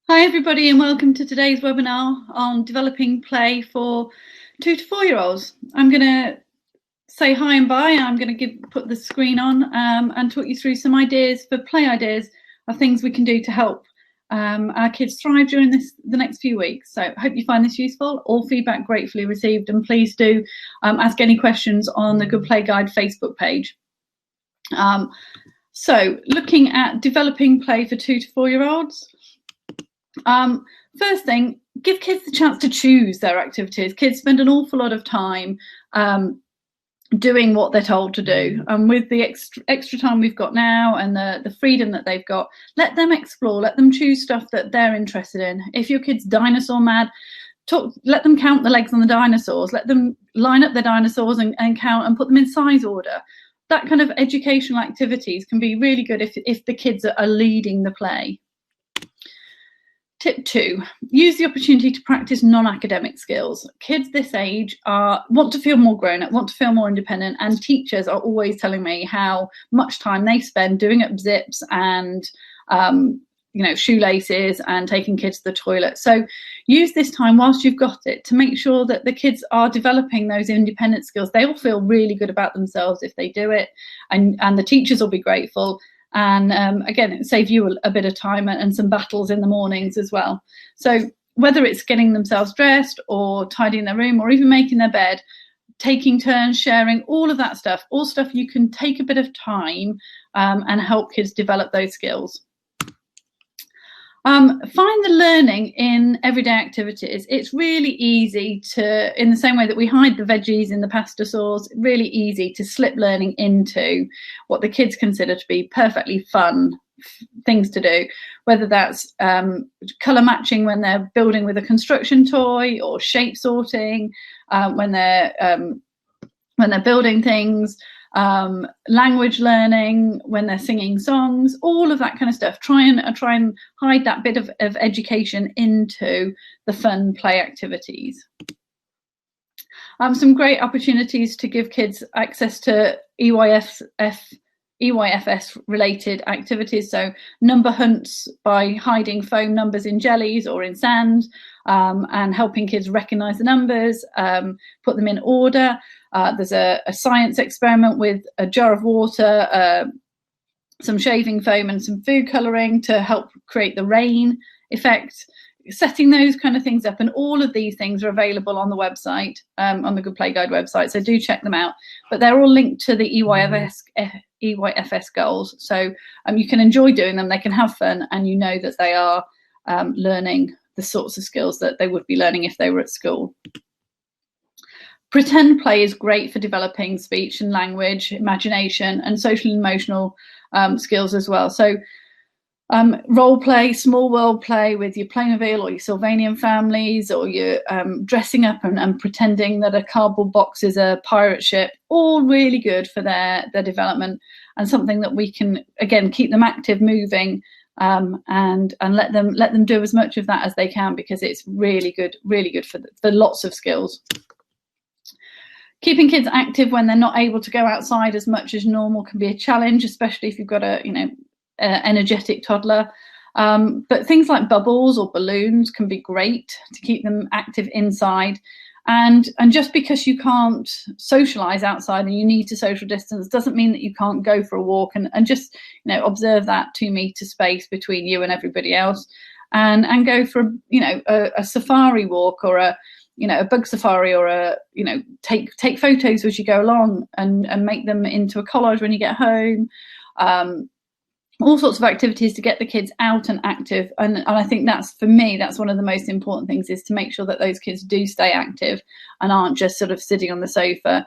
Hi everybody and welcome to today's webinar on developing play for 2 to 4 year olds. I'm going to say hi and bye. I'm going to put the screen on and talk you through some ideas for play ideas of things we can do to help our kids thrive during the next few weeks. So I hope you find this useful. All feedback gratefully received, and please do ask any questions on the Good Play Guide Facebook page. So looking at developing play for 2 to 4 year olds. First thing, give kids the chance to choose their activities. Kids spend an awful lot of time doing what they're told to do. And with the extra time we've got now and the freedom that they've got, let them explore, let them choose stuff that they're interested in. If your kid's dinosaur mad, let them count the legs on the dinosaurs, let them line up their dinosaurs and count and put them in size order. That kind of educational activities can be really good if the kids are leading the play. Tip 2, use the opportunity to practice non-academic skills. Kids this age want to feel more grown up, want to feel more independent, and teachers are always telling me how much time they spend doing up zips and shoelaces and taking kids to the toilet. So use this time whilst you've got it to make sure that the kids are developing those independent skills. They will feel really good about themselves if they do it, and the teachers will be grateful. And again, it saves you a bit of time and some battles in the mornings as well. So whether it's getting themselves dressed or tidying their room or even making their bed, taking turns, sharing, all of that stuff, all stuff you can take a bit of time and help kids develop those skills. Find the learning in everyday activities. It's really easy to, in the same way that we hide the veggies in the pasta sauce, really easy to slip learning into what the kids consider to be perfectly fun things to do, whether that's colour matching when they're building with a construction toy, or shape sorting when they're building things, language learning when they're singing songs, all of that kind of stuff. Try and hide that bit of education into the fun play activities. Some great opportunities to give kids access to EYFS related activities, so number hunts by hiding phone numbers in jellies or in sand, and helping kids recognize the numbers, put them in order. There's a science experiment with a jar of water, some shaving foam and some food colouring to help create the rain effect. Setting those kind of things up, and all of these things are available on the website, on the Good Play Guide website, so do check them out. But they're all linked to the EYFS goals, so you can enjoy doing them, they can have fun, and you know that they are learning the sorts of skills that they would be learning if they were at school. Pretend play is great for developing speech and language, imagination, and social and emotional skills as well. So role play, small world play with your Playmobil or your Sylvanian families, or your dressing up and pretending that a cardboard box is a pirate ship, all really good for their development, and something that we can, again, keep them active, moving, and let them do as much of that as they can, because it's really good for lots of skills. Keeping kids active when they're not able to go outside as much as normal can be a challenge, especially if you've got a energetic toddler. But things like bubbles or balloons can be great to keep them active inside. And just because you can't socialize outside and you need to social distance doesn't mean that you can't go for a walk, and just observe that 2-meter space between you and everybody else, and go for a safari walk, or a bug safari, or take photos as you go along, and make them into a collage when you get home. All sorts of activities to get the kids out and active, and I think that's one of the most important things, is to make sure that those kids do stay active and aren't just sort of sitting on the sofa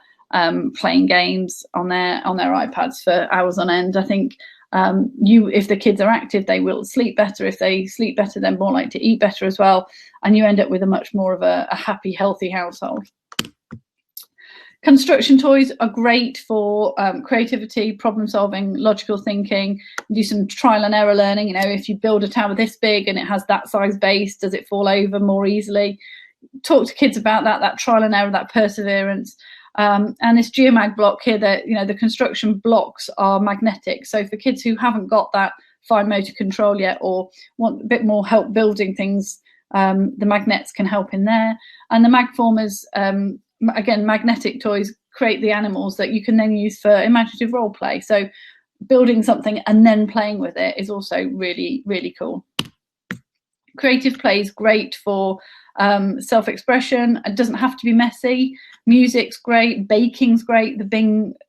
playing games on their iPads for hours on end. I think if the kids are active, they will sleep better. If they sleep better, they're more likely to eat better as well, and you end up with a much more of a happy, healthy household. Construction toys are great for creativity, problem solving, logical thinking. Do some trial and error learning. If you build a tower this big and it has that size base, does it fall over more easily? Talk to kids about that trial and error, that perseverance. And this geomag block here, that the construction blocks are magnetic. So for kids who haven't got that fine motor control yet, or want a bit more help building things, the magnets can help in there. And the Magformers, again, magnetic toys create the animals that you can then use for imaginative role play. So building something and then playing with it is also really, really cool. Creative play is great for self-expression. It doesn't have to be messy. Music's great, baking's great. The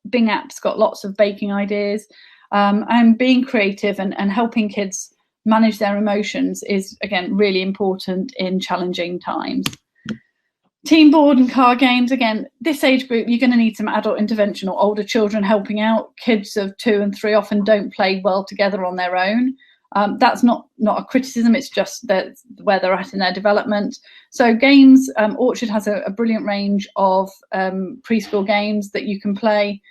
Bing app's got lots of baking ideas. And being creative and helping kids manage their emotions is, again, really important in challenging times. Team board and card games, again, this age group, you're going to need some adult intervention or older children helping out. Kids of 2 and 3 often don't play well together on their own. That's not a criticism, it's just that where they're at in their development. So games, Orchard has a brilliant range of preschool games that you can play.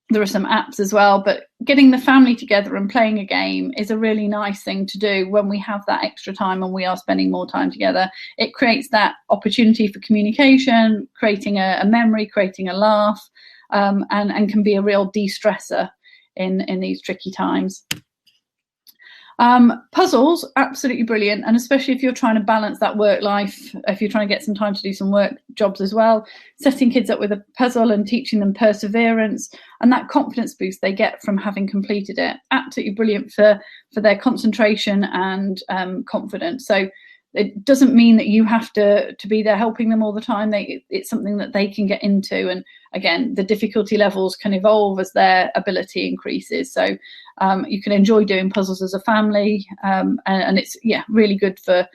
There are some apps as well, but getting the family together and playing a game is a really nice thing to do when we have that extra time and we are spending more time together. It creates that opportunity for communication, creating a memory, creating a laugh, and can be a real de-stressor in these tricky times. Puzzles, absolutely brilliant, and especially if you're trying to balance that work life, if you're trying to get some time to do some work jobs as well, setting kids up with a puzzle and teaching them perseverance and that confidence boost they get from having completed it, absolutely brilliant for their concentration and confidence. So it doesn't mean that you have to be there helping them all the time. It's something that they can get into, and again, the difficulty levels can evolve as their ability increases. So you can enjoy doing puzzles as a family, and it's really good for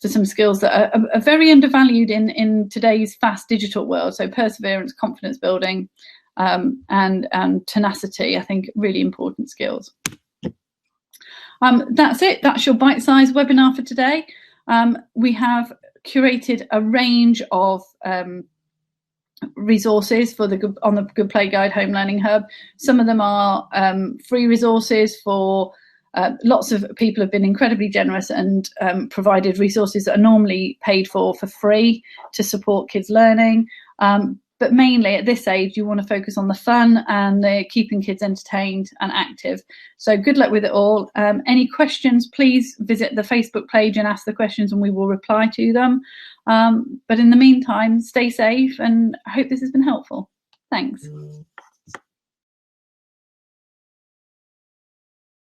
some skills that are very undervalued in today's fast digital world. So perseverance, confidence building, and tenacity, I think, really important skills. That's it. That's your bite-sized webinar for today. We have curated a range of resources for on the Good Play Guide Home Learning Hub. Some of them are free resources for lots of people have been incredibly generous and provided resources that are normally paid for free to support kids learning. But mainly at this age, you want to focus on the fun and the keeping kids entertained and active. So good luck with it all. Any questions, please visit the Facebook page and ask the questions and we will reply to them. But in the meantime, stay safe and I hope this has been helpful. Thanks.